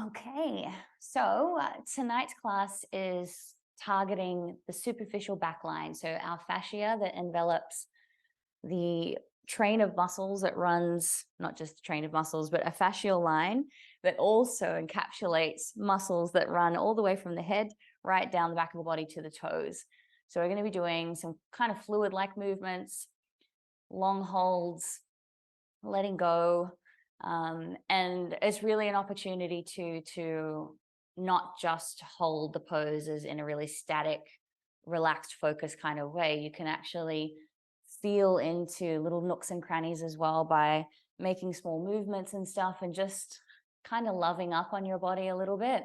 Okay, so tonight's class is targeting the superficial backline. So our fascia that envelops the train of muscles that runs, not just a train of muscles, but a fascial line that also encapsulates muscles that run all the way from the head right down the back of the body to the toes. So we're going to be doing some kind of fluid-like movements, long holds, letting go, and it's really an opportunity to not just hold the poses in a really static, relaxed, focused kind of way. You can actually feel into little nooks and crannies as well by making small movements and stuff, and just kind of loving up on your body a little bit.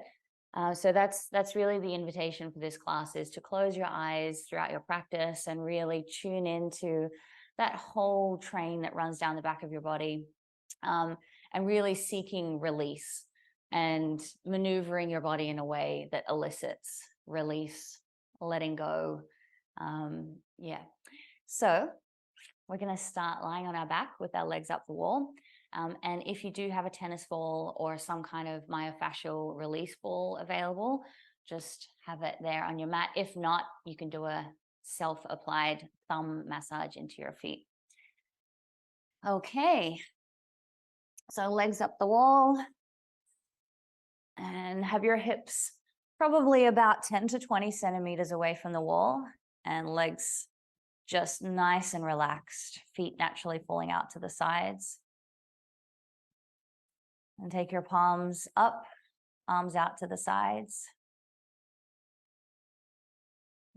So that's really the invitation for this class, is to close your eyes throughout your practice and really tune into that whole train that runs down the back of your body, and really seeking release and maneuvering your body in a way that elicits release, letting go. Yeah. So we're going to start lying on our back with our legs up the wall. And if you do have a tennis ball or some kind of myofascial release ball available, just have it there on your mat. If not, you can do a self-applied thumb massage into your feet. Okay, so legs up the wall, and have your hips probably about 10 to 20 centimeters away from the wall, and legs just nice and relaxed, feet naturally falling out to the sides. And take your palms up, arms out to the sides.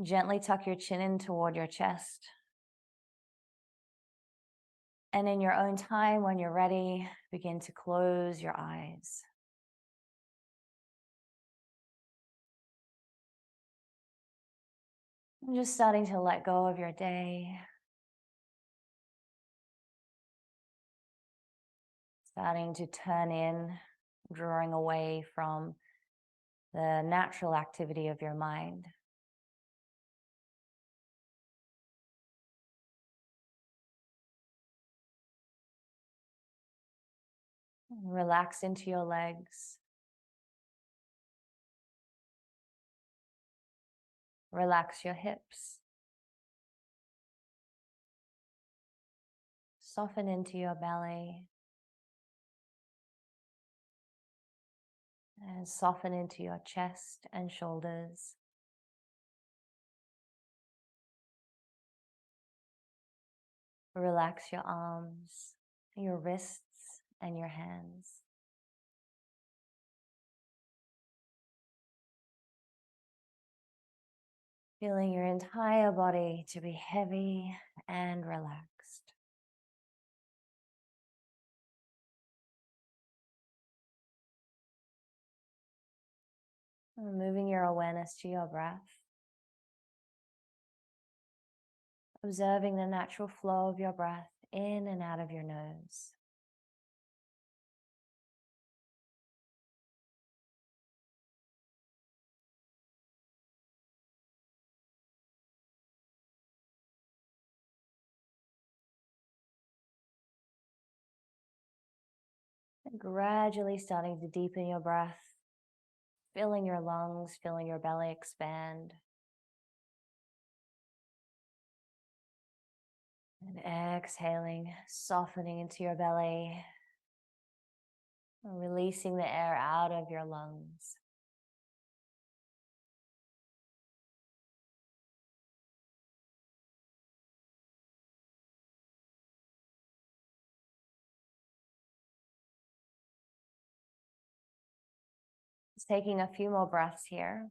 Gently tuck your chin in toward your chest. And in your own time, when you're ready, begin to close your eyes. I'm just starting to let go of your day. Starting to turn in, drawing away from the natural activity of your mind. Relax into your legs. Relax your hips. Soften into your belly. And soften into your chest and shoulders. Relax your arms, your wrists, and your hands. Feeling your entire body to be heavy and relaxed. And moving your awareness to your breath. Observing the natural flow of your breath in and out of your nose. And gradually starting to deepen your breath, filling your lungs, feeling your belly expand. And exhaling, softening into your belly, releasing the air out of your lungs. Just taking a few more breaths here.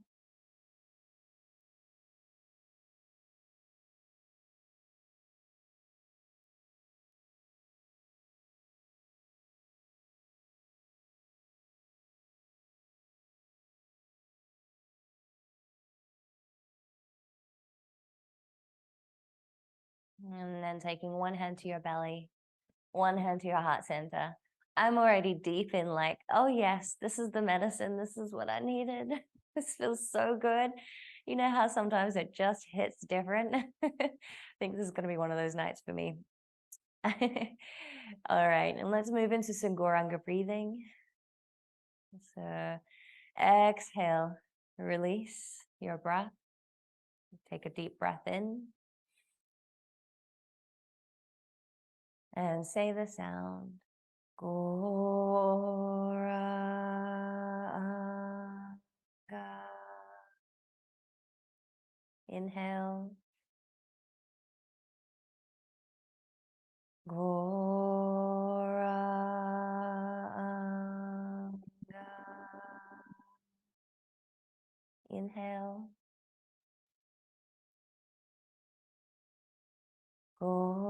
And then taking one hand to your belly, one hand to your heart center. I'm already deep in, like, oh yes, this is the medicine. This is what I needed. This feels so good. You know how sometimes it just hits different? I think this is going to be one of those nights for me. All right, and let's move into some Goranga breathing. So exhale, release your breath. Take a deep breath in. And say the sound. Goranga. Inhale. Goranga. Inhale. Goranga.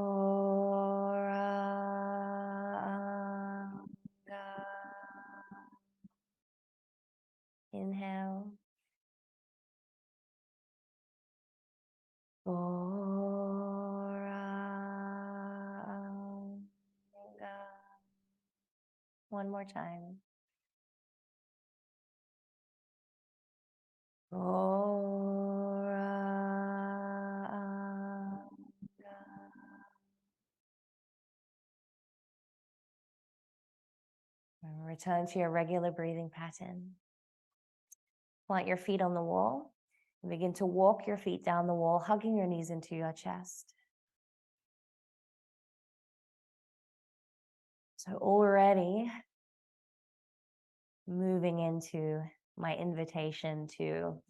Inhale. Goranga. One more time. Goranga. And return to your regular breathing pattern. Plant your feet on the wall and begin to walk your feet down the wall, hugging your knees into your chest. So already moving into my invitation to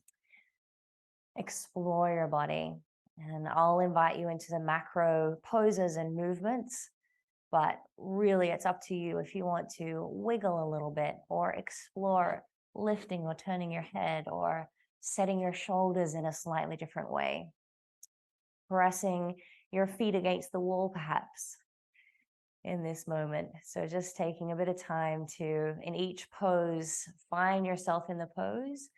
explore your body. And I'll invite you into the macro poses and movements, but really it's up to you if you want to wiggle a little bit or explore lifting or turning your head or setting your shoulders in a slightly different way. Pressing your feet against the wall perhaps in this moment. So just taking a bit of time to, in each pose, find yourself in the pose,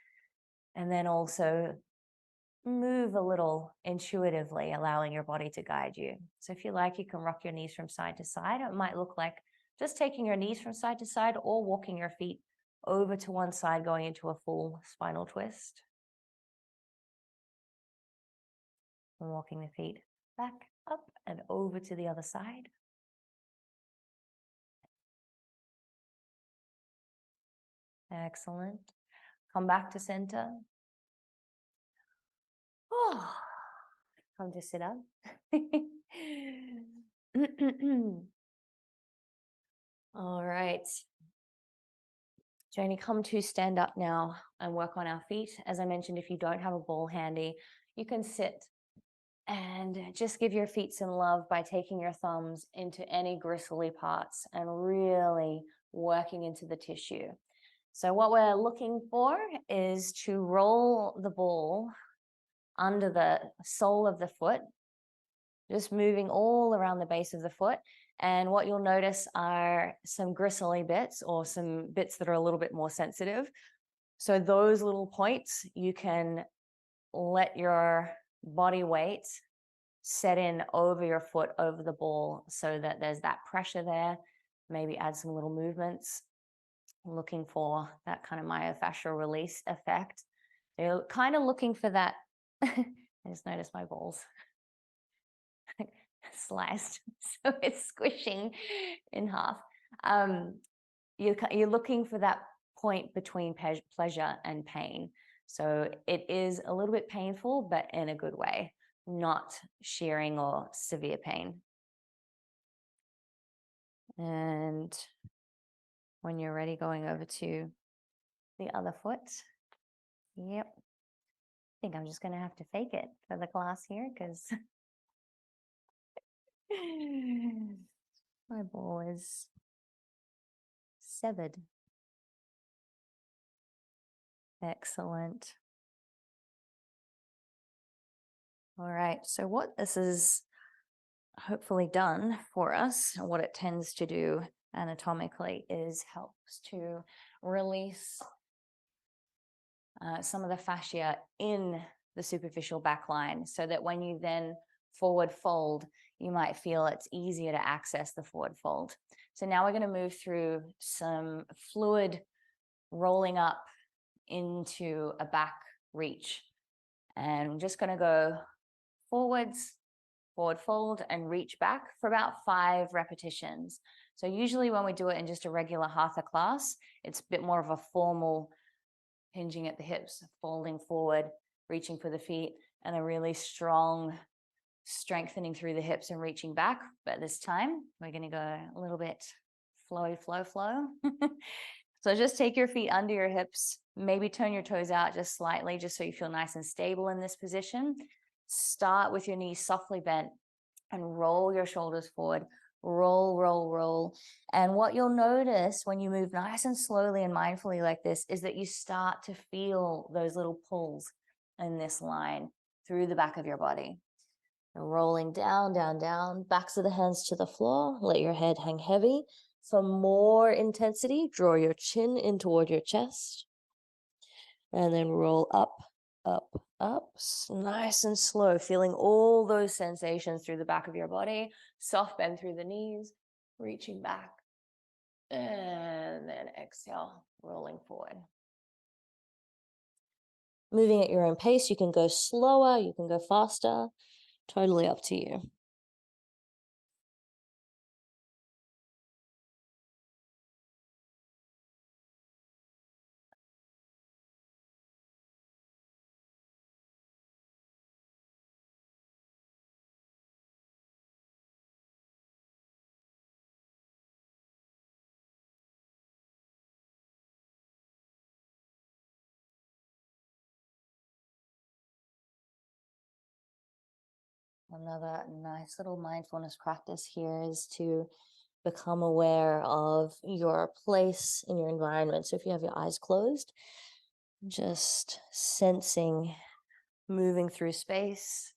and then also move a little intuitively, allowing your body to guide you. So if you like, you can rock your knees from side to side. It might look like just taking your knees from side to side or walking your feet over to one side, going into a full spinal twist. And walking the feet back, up, and over to the other side. Excellent. Come back to center. Oh, come to sit up. All right. Janie, come to stand up now and work on our feet. As I mentioned, if you don't have a ball handy, you can sit and just give your feet some love by taking your thumbs into any gristly parts and really working into the tissue. So what we're looking for is to roll the ball under the sole of the foot, just moving all around the base of the foot. And what you'll notice are some gristly bits or some bits that are a little bit more sensitive. So those little points, you can let your body weight set in over your foot, over the ball, so that there's that pressure there. Maybe add some little movements, looking for that kind of myofascial release effect. They're kind of looking for that. I just noticed my balls sliced, so it's squishing in half. You're looking for that point between pleasure and pain. So it is a little bit painful, but in a good way, not shearing or severe pain. And when you're ready, going over to the other foot. Yep. I think I'm just going to have to fake it for the class here because my ball is severed. Excellent. All right, so what this is hopefully done for us, and what it tends to do anatomically is helps to release some of the fascia in the superficial back line, so that when you then forward fold, you might feel it's easier to access the forward fold. So now we're going to move through some fluid rolling up into a back reach. And I'm just going to go forwards forward fold, and reach back for about 5 repetitions. So usually when we do it in just a regular hatha class, it's a bit more of a formal hinging at the hips, folding forward, reaching for the feet, and a really strong strengthening through the hips and reaching back. But this time we're going to go a little bit flowy, flow. So just take your feet under your hips, maybe turn your toes out just slightly, just so you feel nice and stable in this position. Start with your knees softly bent and roll your shoulders forward. Roll. And what you'll notice when you move nice and slowly and mindfully like this is that you start to feel those little pulls in this line through the back of your body. Rolling down, backs of the hands to the floor. Let your head hang heavy. For more intensity, draw your chin in toward your chest. And then roll up. Nice and slow, feeling all those sensations through the back of your body. Soft bend through the knees, reaching back. And then exhale, rolling forward. Moving at your own pace, you can go slower, you can go faster. Totally up to you. Another nice little mindfulness practice here is to become aware of your place in your environment. So if you have your eyes closed, just sensing, moving through space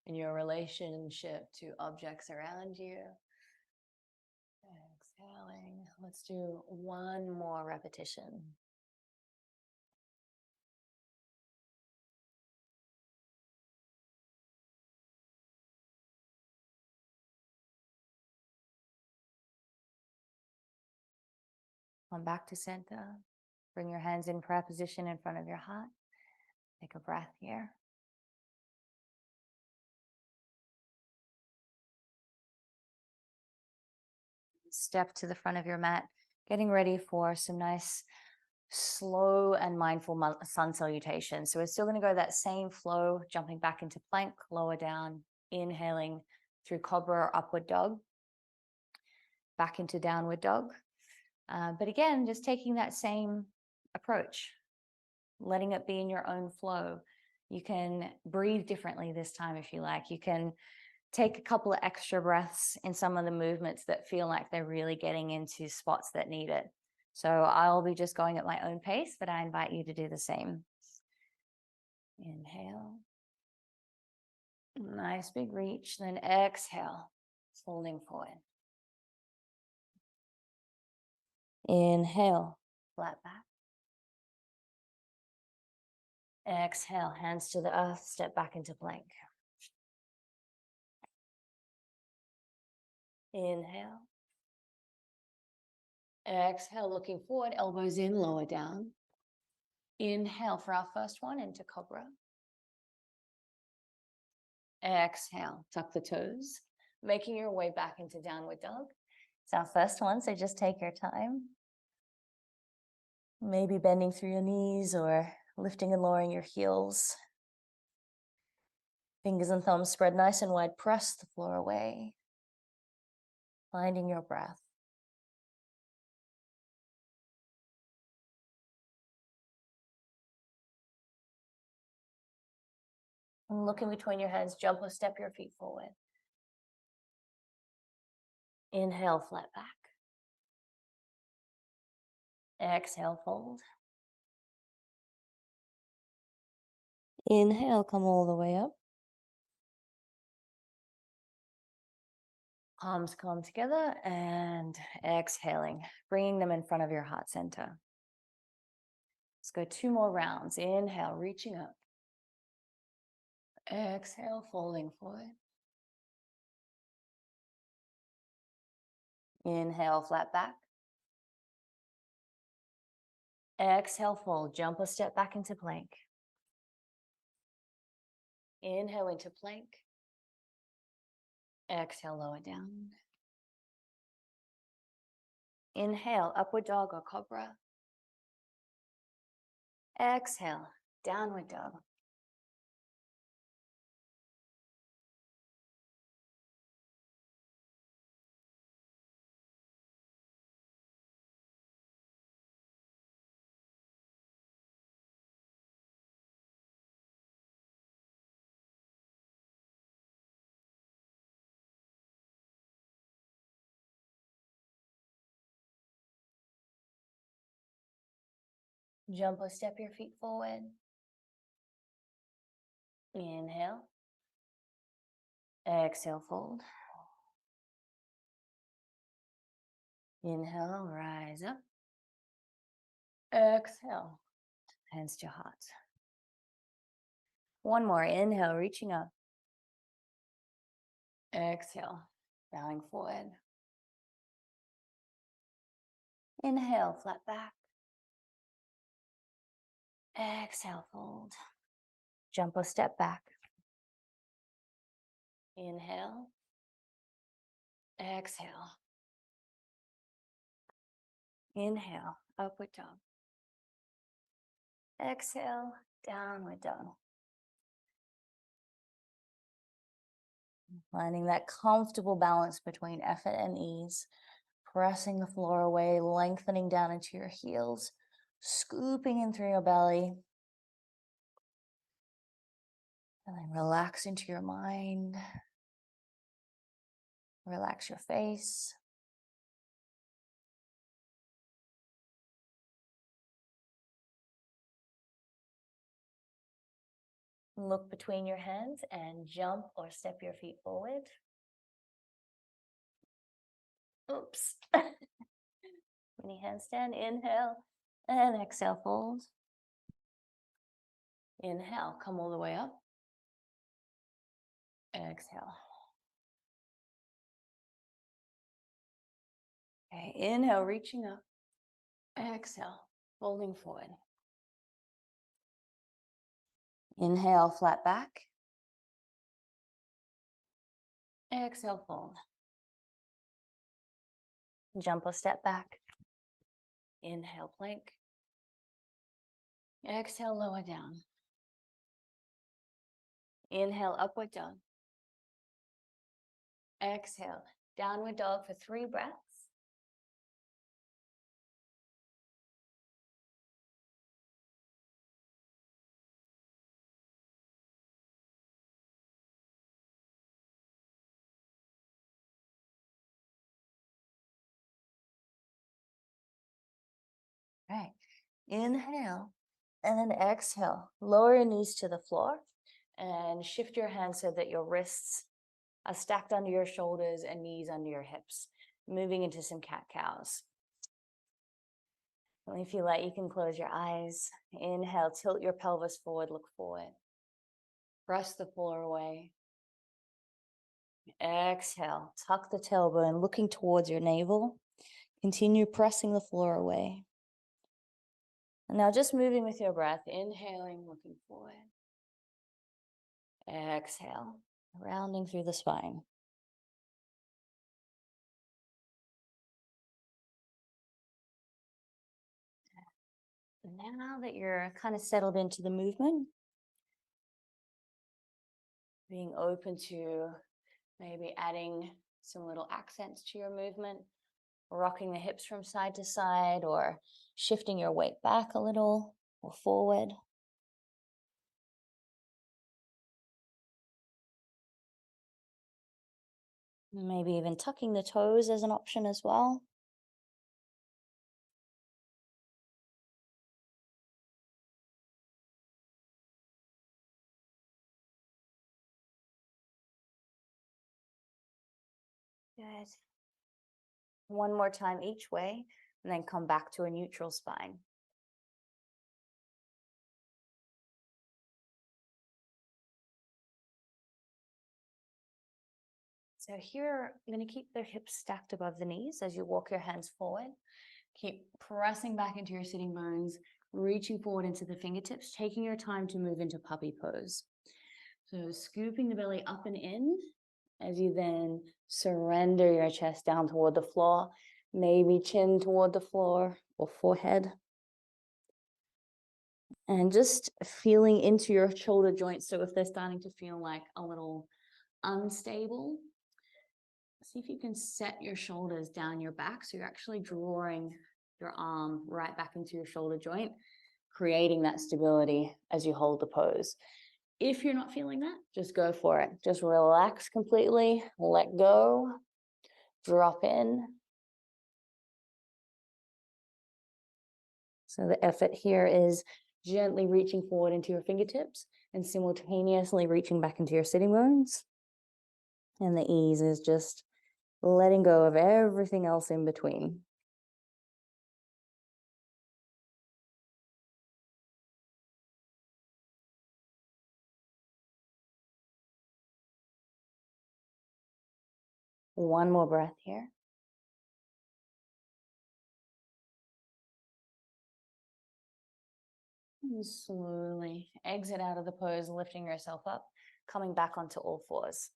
in your relationship to objects around you. Exhaling. Let's do one more repetition. Come back to center. Bring your hands in prayer position in front of your heart. Take a breath here. Step to the front of your mat, getting ready for some nice slow and mindful sun salutation. So we're still going to go that same flow, jumping back into plank, lower down, inhaling through cobra or upward dog, back into downward dog. But again, just taking that same approach, letting it be in your own flow. You can breathe differently this time if you like. You can take a couple of extra breaths in some of the movements that feel like they're really getting into spots that need it. So I'll be just going at my own pace, but I invite you to do the same. Inhale. Nice big reach. Then exhale, folding forward. Inhale, flat back. Exhale, hands to the earth, step back into plank. Inhale. Exhale, looking forward, elbows in, lower down. Inhale for our first one into cobra. Exhale, tuck the toes, making your way back into downward dog. It's our first one, so just take your time. Maybe bending through your knees or lifting and lowering your heels. Fingers and thumbs spread nice and wide, press the floor away. Finding your breath. And look in between your hands, jump or step your feet forward. Inhale, flat back. Exhale, fold. Inhale, come all the way up. Palms come together and exhaling, bringing them in front of your heart center. Let's go 2 more rounds. Inhale, reaching up. Exhale, folding forward. Inhale, flat back. Exhale, fold. Jump or step back into plank. Inhale into plank. Exhale, lower down. Inhale, upward dog or cobra. Exhale, downward dog. Jump or step your feet forward. Inhale. Exhale, fold. Inhale, rise up. Exhale, hands to heart. One more. Inhale, reaching up. Exhale, bowing forward. Inhale, flat back. Exhale, fold. Jump or step back. Inhale. Exhale. Inhale, upward dog. Exhale, downward dog. Finding that comfortable balance between effort and ease. Pressing the floor away, lengthening down into your heels, scooping in through your belly. And then relax into your mind. Relax your face. Look between your hands and jump or step your feet forward. Oops. Mini handstand, inhale and exhale, fold. Inhale, come all the way up. Exhale. Okay, inhale, reaching up. Exhale, folding forward. Inhale, flat back. Exhale, fold. Jump or step back. Inhale, plank. Exhale, lower down. Inhale, upward dog. Exhale, downward dog for 3 breaths. Right. Inhale and then exhale. Lower your knees to the floor and shift your hands so that your wrists are stacked under your shoulders and knees under your hips. Moving into some cat-cows. And if you like, you can close your eyes. Inhale, tilt your pelvis forward, look forward. Press the floor away. Exhale, tuck the tailbone, looking towards your navel. Continue pressing the floor away. And now just moving with your breath, inhaling, looking forward. Exhale, rounding through the spine. Now that you're kind of settled into the movement, being open to maybe adding some little accents to your movement, rocking the hips from side to side or shifting your weight back a little or forward. Maybe even tucking the toes as an option as well. Good. One more time each way, and then come back to a neutral spine. So here, you're going to keep the hips stacked above the knees as you walk your hands forward. Keep pressing back into your sitting bones, reaching forward into the fingertips, taking your time to move into puppy pose. So scooping the belly up and in, As you then surrender your chest down toward the floor, maybe chin toward the floor or forehead. And just feeling into your shoulder joints. So if they're starting to feel like a little unstable, see if you can set your shoulders down your back. So you're actually drawing your arm right back into your shoulder joint, creating that stability as you hold the pose. If you're not feeling that, just go for it. Just relax completely, let go, drop in. So the effort here is gently reaching forward into your fingertips and simultaneously reaching back into your sitting bones. And the ease is just letting go of everything else in between. One more breath here. And slowly exit out of the pose, lifting yourself up, coming back onto all fours.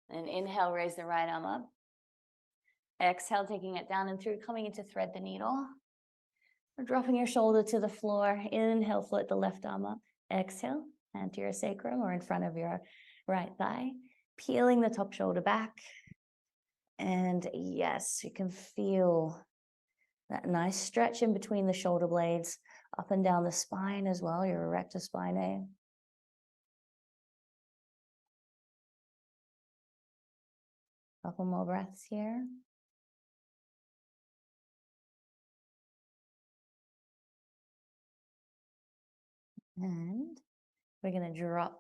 And inhale, raise the right arm up. Exhale, taking it down and through, coming into thread the needle. Or dropping your shoulder to the floor. Inhale, float the left arm up. Exhale, hand to your sacrum or in front of your right thigh. Peeling the top shoulder back. And yes, you can feel that nice stretch in between the shoulder blades, up and down the spine as well, your erector spinae. Couple more breaths here. And we're going to drop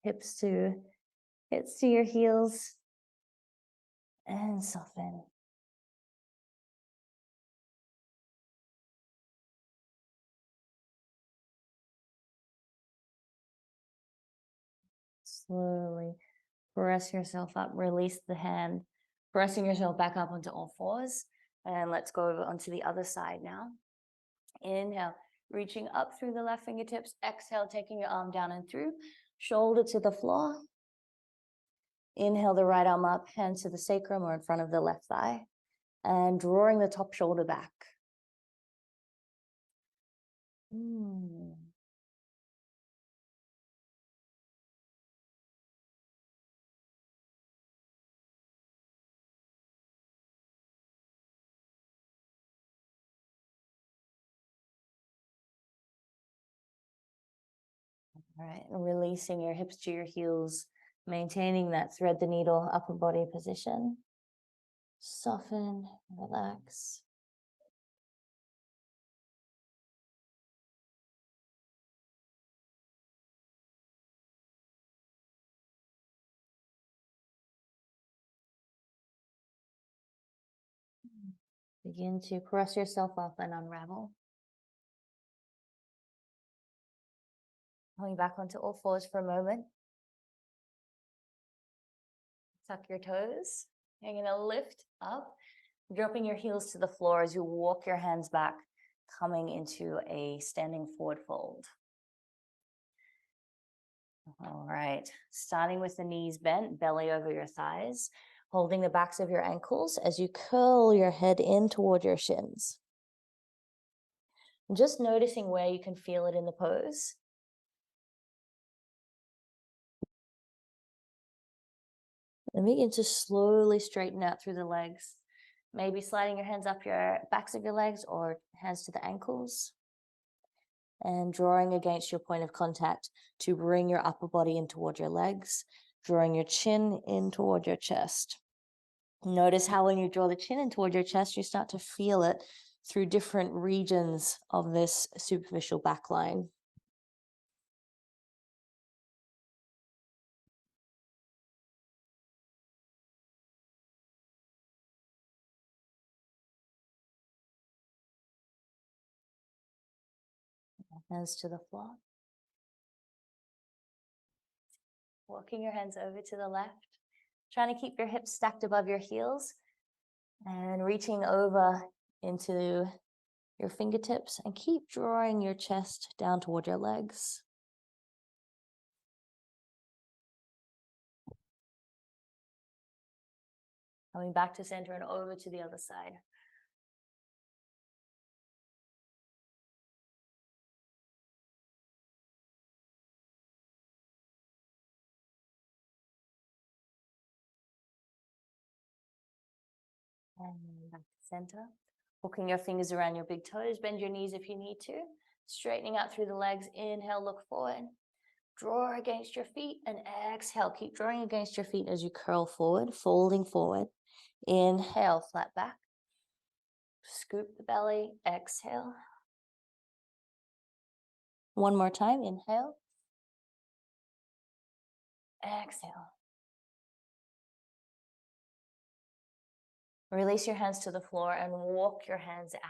hips to your heels and soften. Slowly press yourself up, release the hand, pressing yourself back up onto all fours. And let's go over onto the other side now. Inhale, reaching up through the left fingertips. Exhale, taking your arm down and through, shoulder to the floor. Inhale the right arm up, hand to the sacrum or in front of the left thigh. And drawing the top shoulder back. All right, releasing your hips to your heels, maintaining that thread the needle upper body position. Soften, relax. Begin to press yourself up and unravel. Coming back onto all fours for a moment. Tuck your toes. You're going to lift up, dropping your heels to the floor as you walk your hands back, coming into a standing forward fold. All right, starting with the knees bent, belly over your thighs, holding the backs of your ankles as you curl your head in toward your shins. And just noticing where you can feel it in the pose. And begin to slowly straighten out through the legs. Maybe sliding your hands up your backs of your legs or hands to the ankles. And drawing against your point of contact to bring your upper body in toward your legs, drawing your chin in toward your chest. Notice how when you draw the chin in toward your chest, you start to feel it through different regions of this superficial back line. Hands to the floor. Walking your hands over to the left. Trying to keep your hips stacked above your heels. And reaching over into your fingertips. And keep drawing your chest down toward your legs. Coming back to center and over to the other side. And back to center. Hooking your fingers around your big toes. Bend your knees if you need to. Straightening out through the legs. Inhale, look forward. Draw against your feet and exhale. Keep drawing against your feet as you curl forward, folding forward. Inhale, flat back. Scoop the belly, exhale. One more time, inhale. Exhale. Release your hands to the floor and walk your hands out.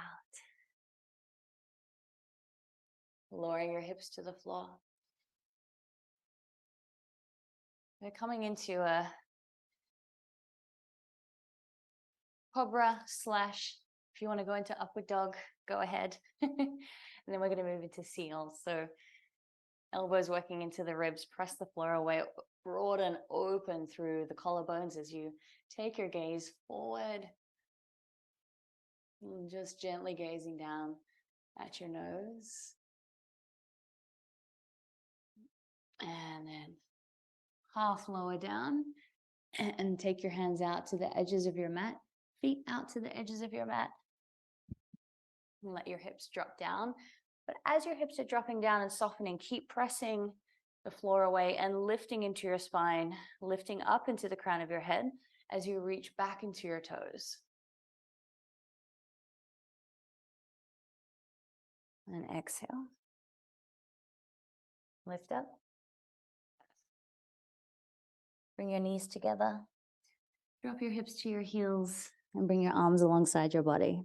Lowering your hips to the floor. We're coming into a cobra slash, if you want to go into upward dog, go ahead. And then we're going to move into seals. So elbows working into the ribs, press the floor away, broaden open through the collarbones as you take your gaze forward. And just gently gazing down at your nose. And then half lower down and take your hands out to the edges of your mat, feet out to the edges of your mat. And let your hips drop down. But as your hips are dropping down and softening, keep pressing the floor away and lifting into your spine, lifting up into the crown of your head as you reach back into your toes. And exhale. Lift up. Bring your knees together. Drop your hips to your heels and bring your arms alongside your body.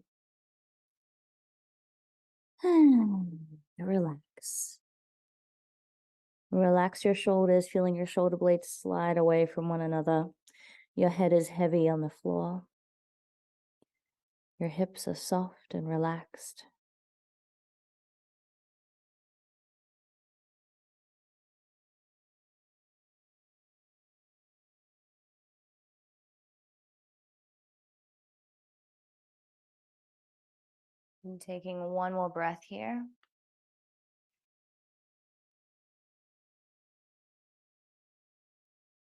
Relax. Relax your shoulders, feeling your shoulder blades slide away from one another. Your head is heavy on the floor. Your hips are soft and relaxed. And taking one more breath here.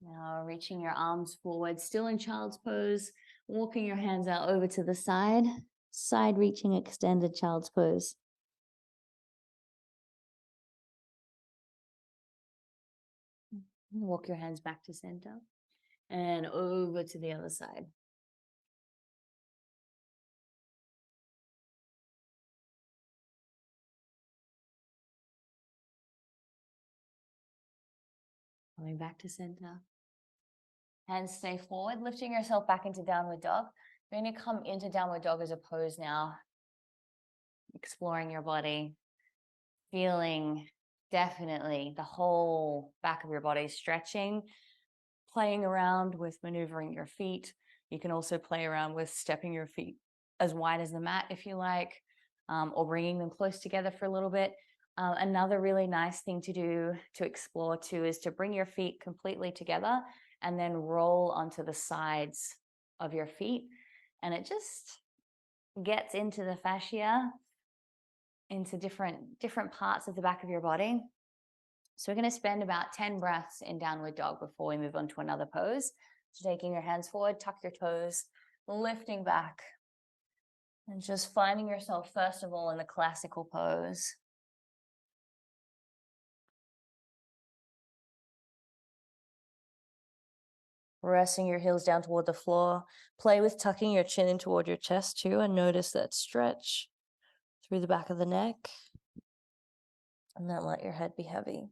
Now reaching your arms forward, still in child's pose, walking your hands out over to the side, side reaching extended child's pose. Walk your hands back to center and over to the other side. Coming back to center. Hands stay forward, lifting yourself back into downward dog. You're going to come into downward dog as a pose now. Exploring your body, feeling definitely the whole back of your body stretching, playing around with maneuvering your feet. You can also play around with stepping your feet as wide as the mat if you like, or bringing them close together for a little bit. Another really nice thing to do to explore too is to bring your feet completely together and then roll onto the sides of your feet. And it just gets into the fascia, into different parts of the back of your body. So we're going to spend about 10 breaths in downward dog before we move on to another pose. So taking your hands forward, tuck your toes, lifting back, and just finding yourself first of all in the classical pose. Resting your heels down toward the floor. Play with tucking your chin in toward your chest too, and notice that stretch through the back of the neck. And then let your head be heavy.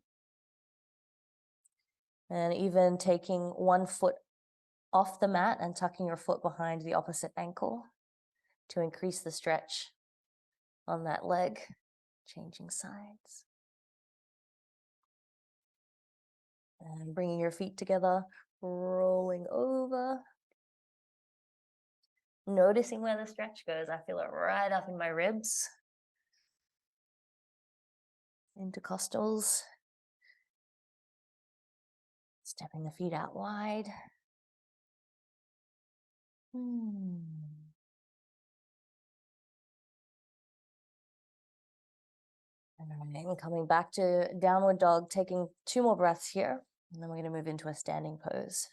And even taking one foot off the mat and tucking your foot behind the opposite ankle to increase the stretch on that leg, changing sides. And bringing your feet together, rolling over. Noticing where the stretch goes. I feel it right up in my ribs. Intercostals. Stepping the feet out wide. All right, and coming back to downward dog, taking 2 more breaths here, and then we're going to move into a standing pose.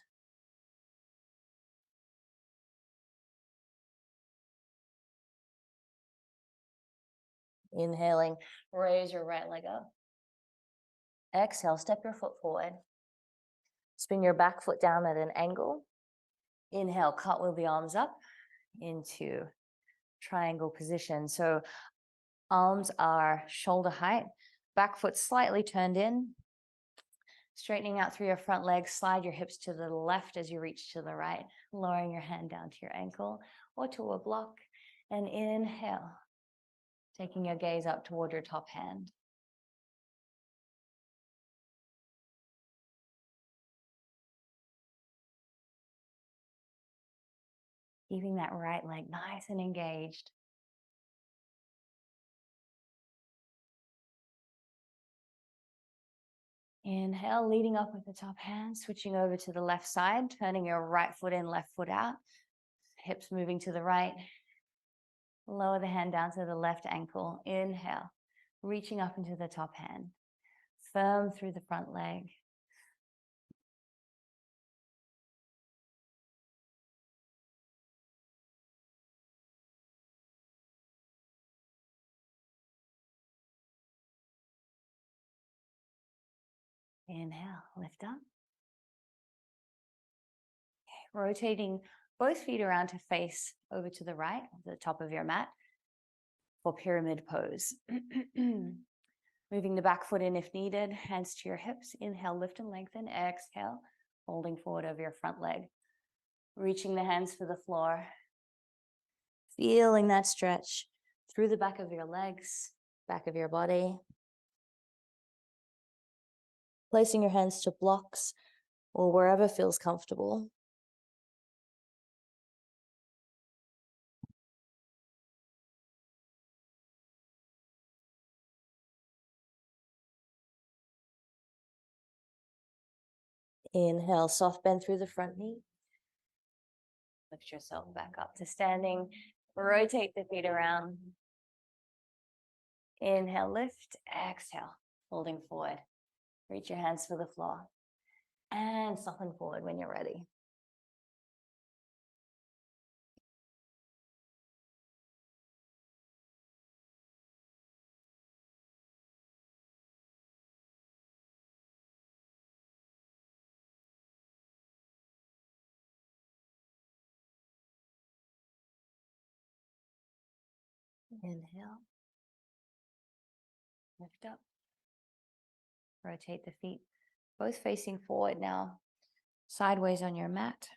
Inhaling, raise your right leg up. Exhale, step your foot forward. Spin your back foot down at an angle. Inhale, cartwheel the arms up into triangle position. So arms are shoulder height, back foot slightly turned in. Straightening out through your front legs, slide your hips to the left as you reach to the right, lowering your hand down to your ankle or to a block. And inhale, taking your gaze up toward your top hand. Keeping that right leg nice and engaged. Inhale, leading up with the top hand, switching over to the left side, turning your right foot in, left foot out, hips moving to the right. Lower the hand down to the left ankle. Inhale, reaching up into the top hand. Firm through the front leg. Inhale, lift up. Okay, rotating both feet around to face over to the right, the top of your mat for pyramid pose. Moving the back foot in if needed, hands to your hips. Inhale, lift and lengthen. Exhale, folding forward over your front leg. Reaching the hands for the floor. Feeling that stretch through the back of your legs, back of your body. Placing your hands to blocks or wherever feels comfortable. Inhale, soft bend through the front knee. Lift yourself back up to standing. Rotate the feet around. Inhale, lift. Exhale, folding forward. Reach your hands for the floor. And soften forward when you're ready. Inhale. Lift up. Rotate the feet, both facing forward now, sideways on your mat.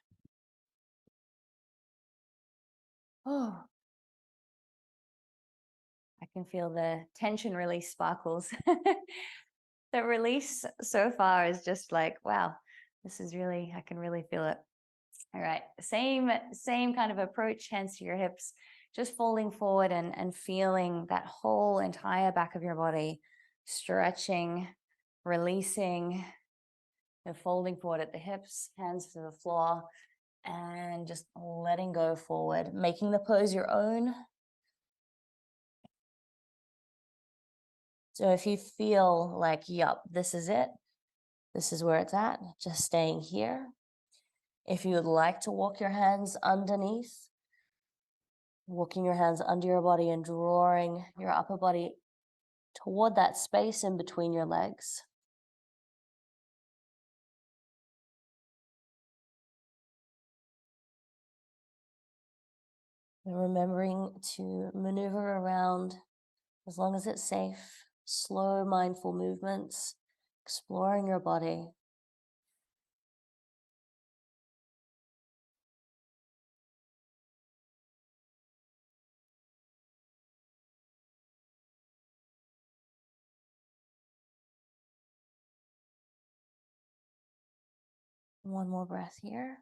Oh, I can feel the tension release sparkles. The release so far is just like, wow, this is really, I can really feel it. All right, same kind of approach, hands to your hips, just folding forward and feeling that whole entire back of your body stretching, releasing, and folding forward at the hips, hands to the floor, and just letting go forward, making the pose your own. So if you feel like, yup, this is it, this is where it's at, just staying here. If you would like to walk your hands underneath, walking your hands under your body and drawing your upper body toward that space in between your legs. And remembering to maneuver around as long as it's safe, slow, mindful movements, exploring your body. One more breath here.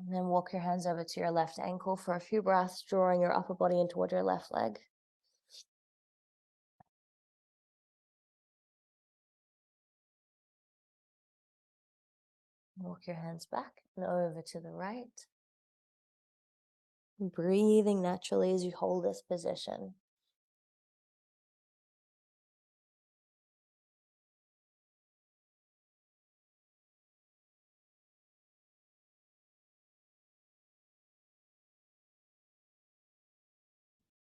And then walk your hands over to your left ankle for a few breaths, drawing your upper body in toward your left leg. Walk your hands back and over to the right. Breathing naturally as you hold this position.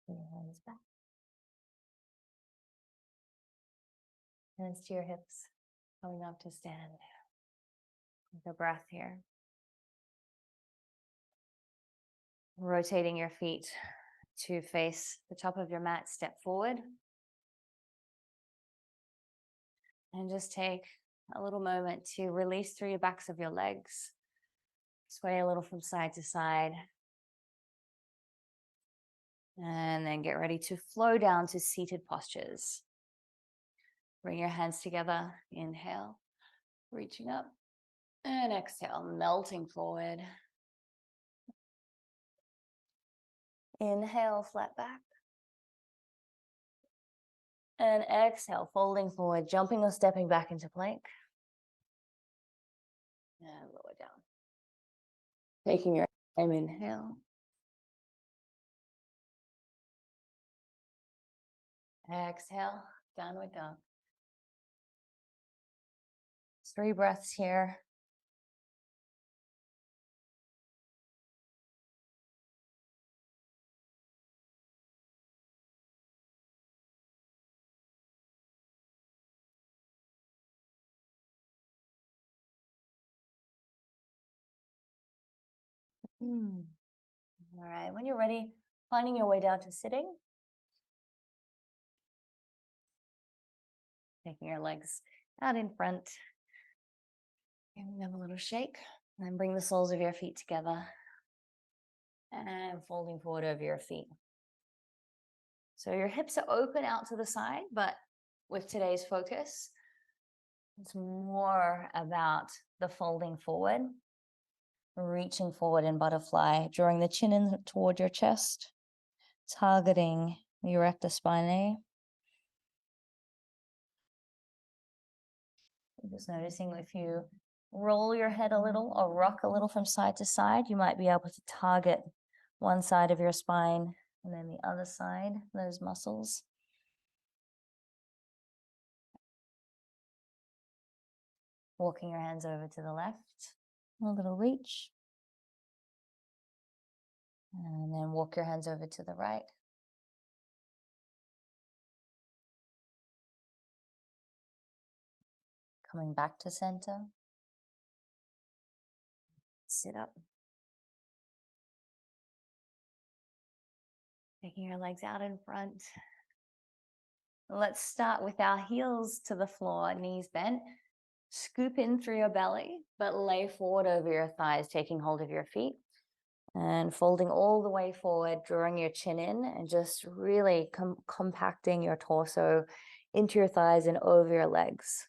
Bring your hands back. Hands to your hips. Coming up to stand. With a breath here. Rotating your feet to face the top of your mat, step forward. And just take a little moment to release through your backs of your legs. Sway a little from side to side. And then get ready to flow down to seated postures. Bring your hands together. Inhale, reaching up. And exhale, melting forward. Inhale, flat back. And exhale, folding forward, jumping or stepping back into plank. And lower down. Taking your time, inhale. Exhale, downward dog. 3 breaths here. All right, when you're ready, finding your way down to sitting. Taking your legs out in front. Giving them a little shake. And then bring the soles of your feet together. And folding forward over your feet. So your hips are open out to the side, but with today's focus, it's more about the folding forward. Reaching forward in butterfly, drawing the chin in toward your chest, targeting the erector spinae. Just noticing if you roll your head a little or rock a little from side to side, you might be able to target one side of your spine and then the other side, those muscles. Walking your hands over to the left, a little reach. And then walk your hands over to the right. Coming back to center. Sit up. Taking your legs out in front. Let's start with our heels to the floor, knees bent. Scoop in through your belly, but lay forward over your thighs, taking hold of your feet. And folding all the way forward, drawing your chin in and just really compacting your torso into your thighs and over your legs.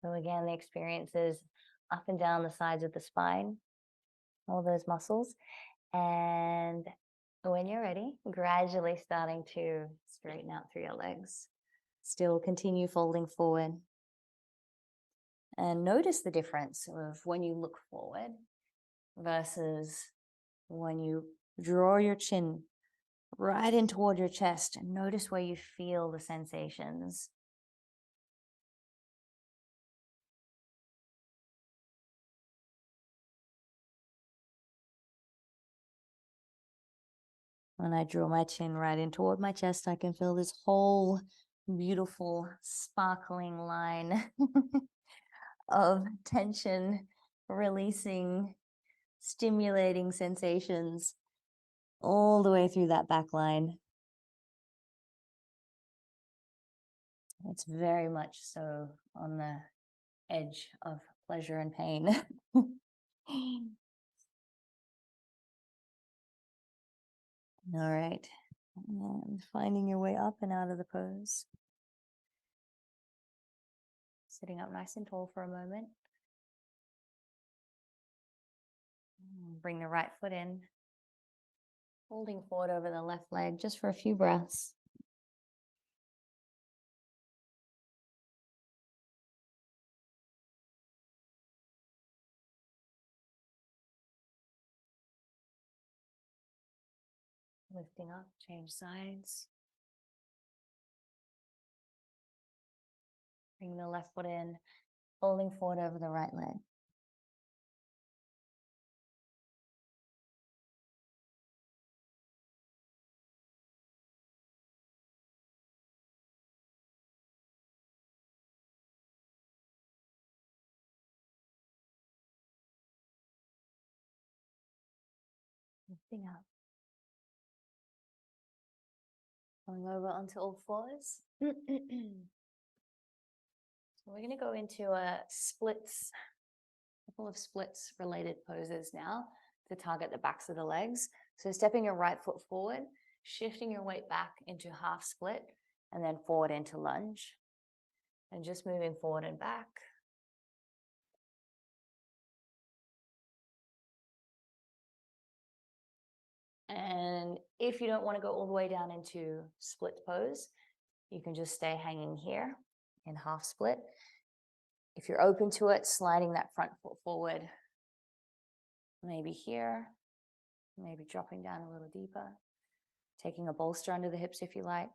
So again, the experience is up and down the sides of the spine, all those muscles. And when you're ready, gradually starting to straighten out through your legs. Still continue folding forward. And notice the difference of when you look forward versus when you draw your chin right in toward your chest and notice where you feel the sensations. When I draw my chin right in toward my chest, I can feel this whole beautiful sparkling line of tension, releasing, stimulating sensations all the way through that back line. It's very much so on the edge of pleasure and pain. All right, and finding your way up and out of the pose. Sitting up nice and tall for a moment. Bring the right foot in. Folding forward over the left leg just for a few breaths. Lifting up, change sides. Bring the left foot in, folding forward over the right leg. Lifting up. Going over onto all fours. So we're going to go into a couple of splits related poses now to target the backs of the legs. So stepping your right foot forward, shifting your weight back into half split, and then forward into lunge. And just moving forward and back. And if you don't want to go all the way down into split pose, you can just stay hanging here in half split. If you're open to it, sliding that front foot forward, maybe here, maybe dropping down a little deeper, taking a bolster under the hips if you like.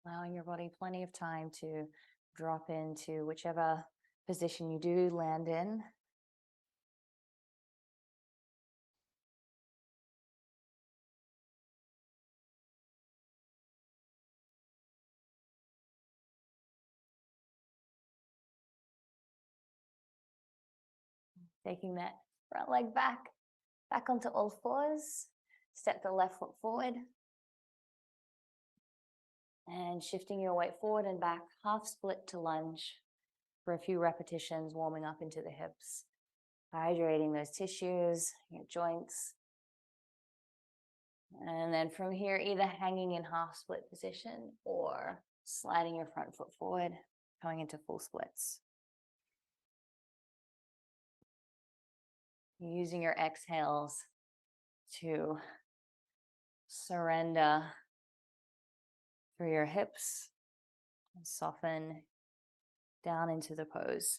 Allowing your body plenty of time to drop into whichever position you do land in. Taking that front leg back onto all fours. Step the left foot forward. And shifting your weight forward and back, half split to lunge for a few repetitions, warming up into the hips, hydrating those tissues, your joints. And then from here, either hanging in half split position or sliding your front foot forward, going into full splits. Using your exhales to surrender through your hips and soften down into the pose.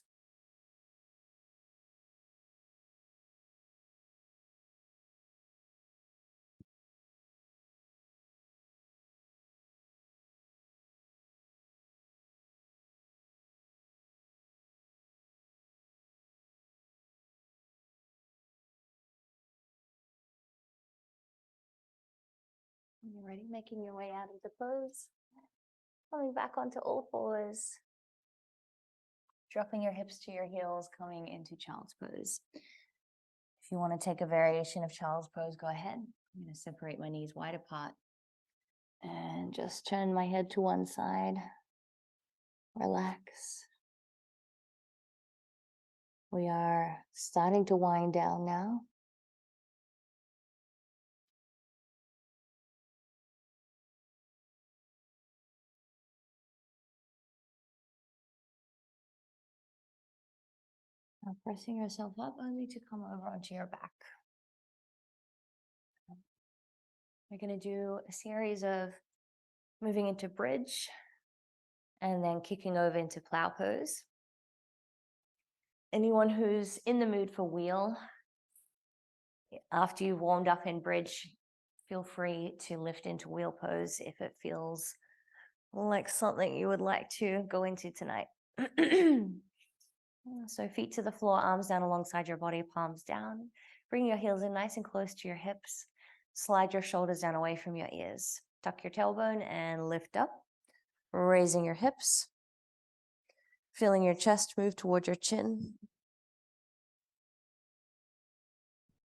When you're ready, making your way out of the pose, coming back onto all fours, dropping your hips to your heels, coming into child's pose. If you want to take a variation of child's pose, go ahead. I'm going to separate my knees wide apart and just turn my head to one side. Relax. We are starting to wind down now. Now pressing yourself up only to come over onto your back. We're going to do a series of moving into bridge and then kicking over into plow pose. Anyone who's in the mood for wheel, after you've warmed up in bridge, feel free to lift into wheel pose if it feels like something you would like to go into tonight. So feet to the floor, arms down alongside your body, palms down. Bring your heels in nice and close to your hips. Slide your shoulders down away from your ears. Tuck your tailbone and lift up, raising your hips. Feeling your chest move towards your chin.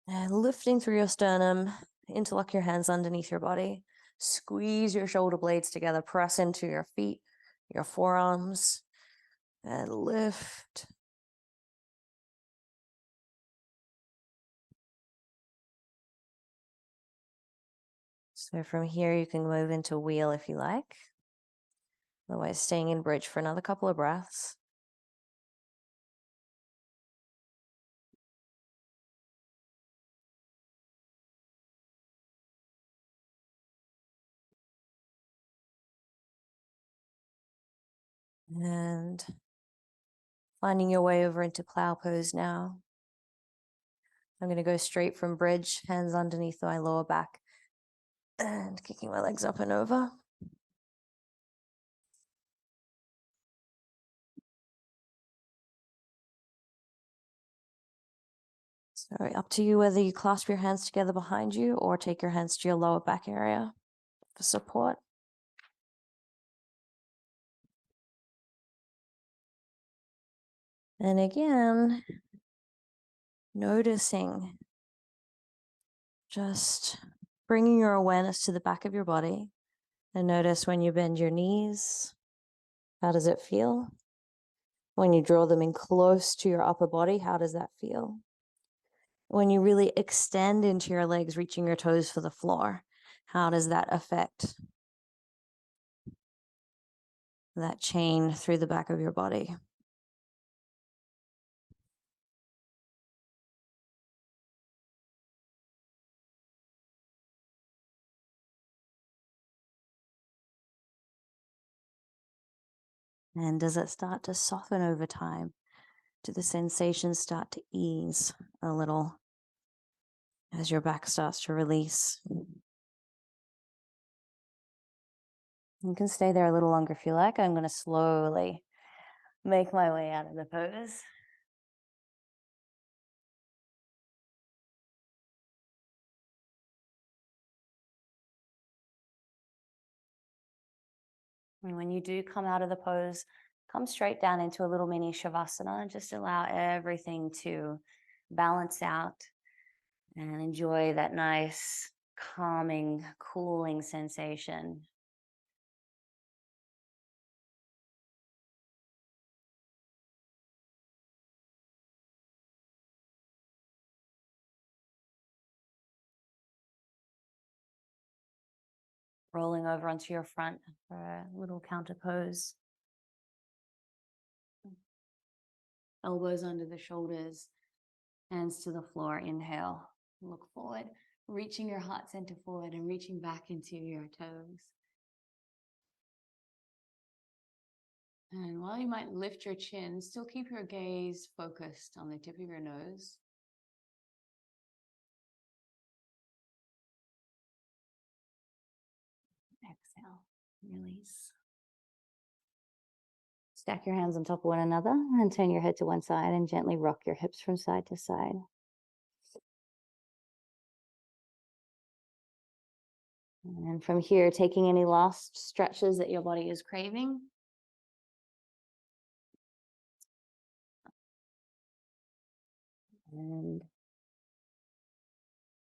And lifting through your sternum, interlock your hands underneath your body. Squeeze your shoulder blades together, press into your feet, your forearms, and lift. So from here, you can move into wheel if you like. Otherwise, staying in bridge for another couple of breaths. And finding your way over into plow pose now. I'm going to go straight from bridge, hands underneath my lower back, and kicking my legs up and over. So up to you whether you clasp your hands together behind you or take your hands to your lower back area for support. And again, noticing, just bringing your awareness to the back of your body, and notice when you bend your knees, how does it feel? When you draw them in close to your upper body, how does that feel? When you really extend into your legs, reaching your toes for the floor, how does that affect that chain through the back of your body? And does it start to soften over time? Do the sensations start to ease a little as your back starts to release? You can stay there a little longer if you like. I'm going to slowly make my way out of the pose. And when you do come out of the pose, come straight down into a little mini shavasana and just allow everything to balance out and enjoy that nice, calming, cooling sensation. Rolling over onto your front for a little counter pose. Elbows under the shoulders, hands to the floor. Inhale, look forward, reaching your heart center forward and reaching back into your toes. And while you might lift your chin, still keep your gaze focused on the tip of your nose. Exhale, release. Stack your hands on top of one another and turn your head to one side and gently rock your hips from side to side. And from here, taking any last stretches that your body is craving. And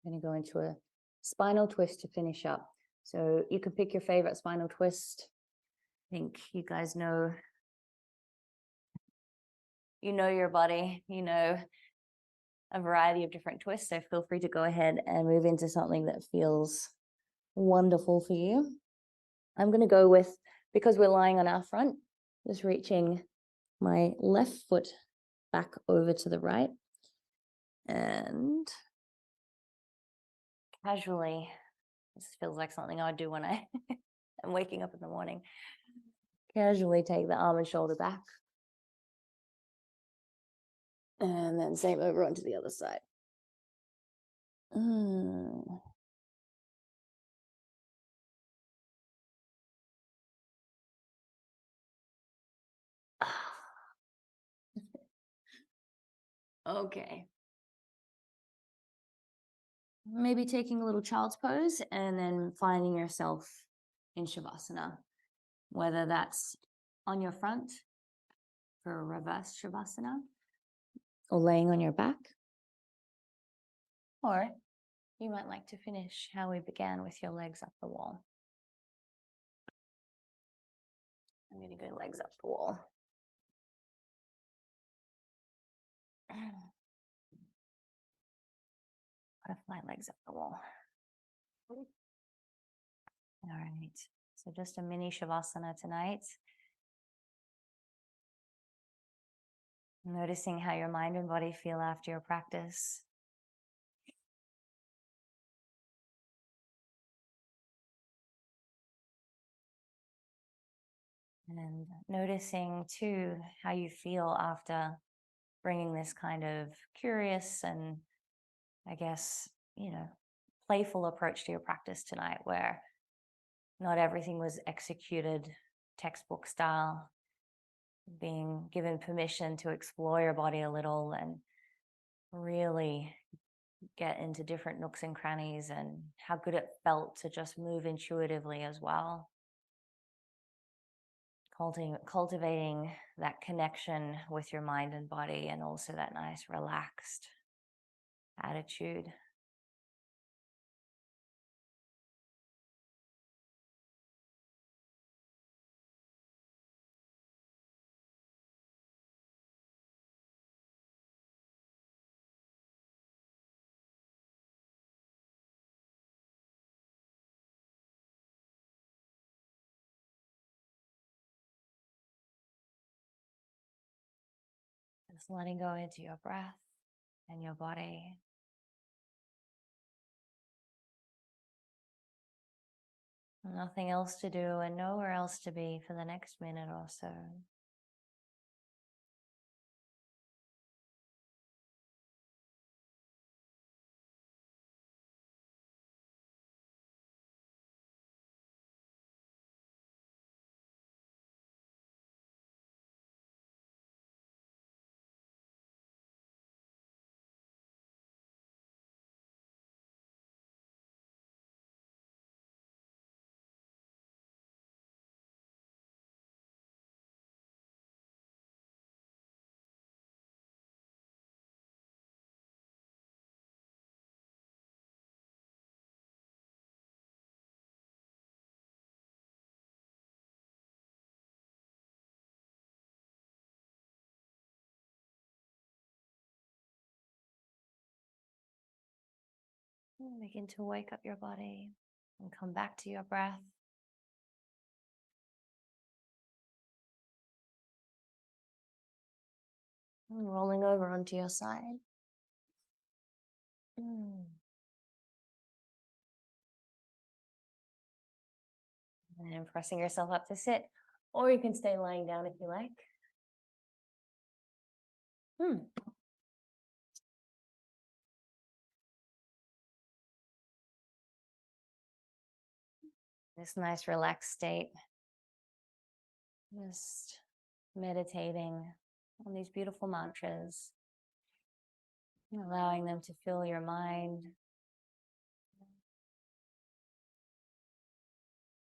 I'm going to go into a spinal twist to finish up. So you can pick your favorite spinal twist. I think you guys know, your body, a variety of different twists. So feel free to go ahead and move into something that feels wonderful for you. I'm going to go with, because we're lying on our front, just reaching my left foot back over to the right and casually, this feels like something I would do when I am waking up in the morning, casually take the arm and shoulder back. And then same over onto the other side. Okay. Maybe taking a little child's pose and then finding yourself in Shavasana, whether that's on your front for a reverse Shavasana or laying on your back. Or you might like to finish how we began with your legs up the wall. I'm going to go legs up the wall. Butterfly legs up the wall. All right. So just a mini Shavasana tonight. Noticing how your mind and body feel after your practice. And noticing too how you feel after bringing this kind of curious and, I guess, playful approach to your practice tonight, where not everything was executed textbook style, being given permission to explore your body a little and really get into different nooks and crannies, and how good it felt to just move intuitively as well. Cultivating that connection with your mind and body, and also that nice relaxed attitude. Just letting go into your breath and your body. Nothing else to do and nowhere else to be for the next minute or so. Begin to wake up your body and come back to your breath. And rolling over onto your side. And pressing yourself up to sit, or you can stay lying down if you like. This nice relaxed state. Just meditating on these beautiful mantras, allowing them to fill your mind,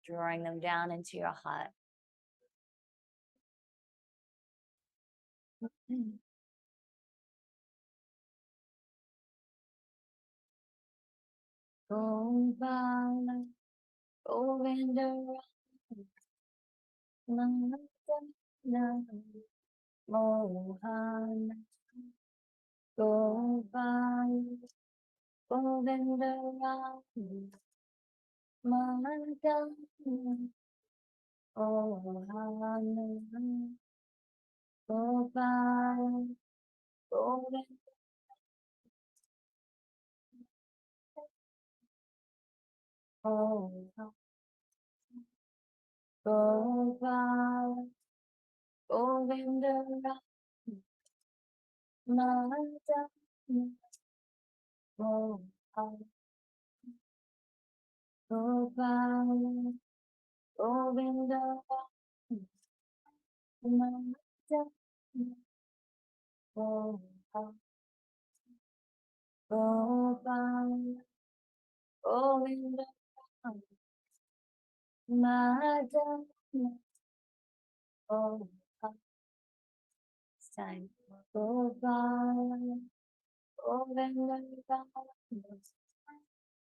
drawing them down into your heart. Govinda, Govinda, Mohan, Govinda, Govinda, Mohan, Govinda, Govinda, Govinda, Govinda, Mata, Gopal, Gopal, Govinda, Mata, Gopal, Gopal, Govinda, Mata, Gopal. It's time. Gopal, Govinda,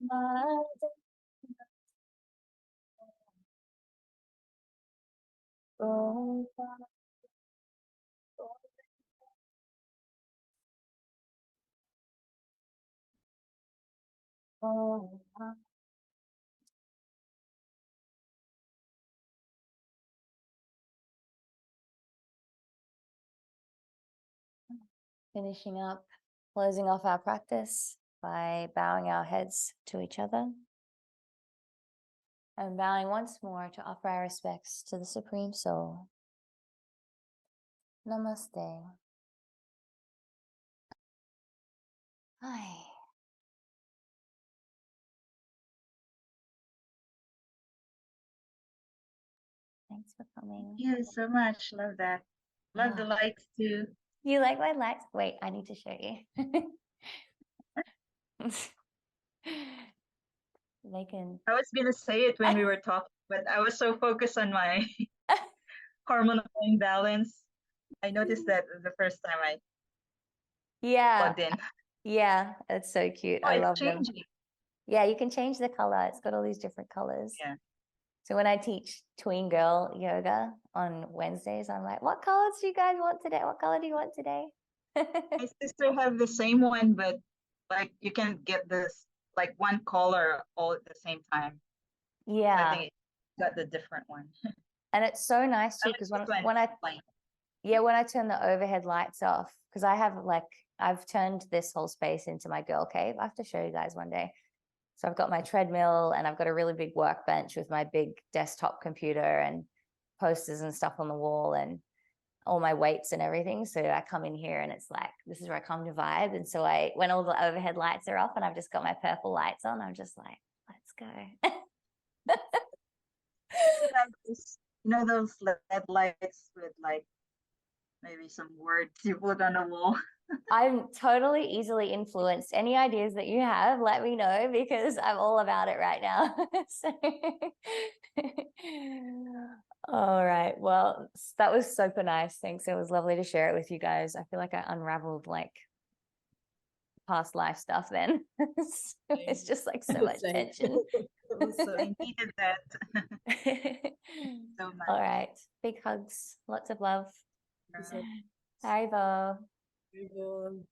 Mata, Gopal, Gopal. finishing up, closing off our practice by bowing our heads to each other and bowing once more to offer our respects to the Supreme Soul. Namaste. Hi. Thanks for coming. Thank you so much. Love that. Love the lights too. You like my lights? Wait, I need to show you. They can. I was gonna say it when we were talking, but I was so focused on my hormonal imbalance. I noticed that the first time I Yeah, plugged in. yeah, it's so cute. Oh, I it's love them. changing. Yeah, you can change the color. It's got all these different colors. Yeah. So when I teach tween girl yoga on Wednesdays, I'm like, what colors do you guys want today? What color do you want today? My sister have the same one, but like you can get this like one color all at the same time. So I Yeah, think it got the different one. and it's so nice I too like because this one. when I Plain. when I turn the overhead lights off, because I've turned this whole space into my girl cave. I have to show you guys one day. So I've got my treadmill and I've got a really big workbench with my big desktop computer and posters and stuff on the wall and all my weights and everything. So I come in here and it's like, this is where I come to vibe. And so when all the overhead lights are off and I've just got my purple lights on, I'm just like, let's go. You have this, those LED lights with like maybe some words you put on a wall. I'm totally easily influenced. Any ideas that you have, let me know because I'm all about it right now. So, all right. Well, that was super nice. Thanks. It was lovely to share it with you guys. I feel like I unraveled like past life stuff then. It's just like so much tension. So I needed that so much. All right. Big hugs. Lots of love. Yeah. Haribo. Very good.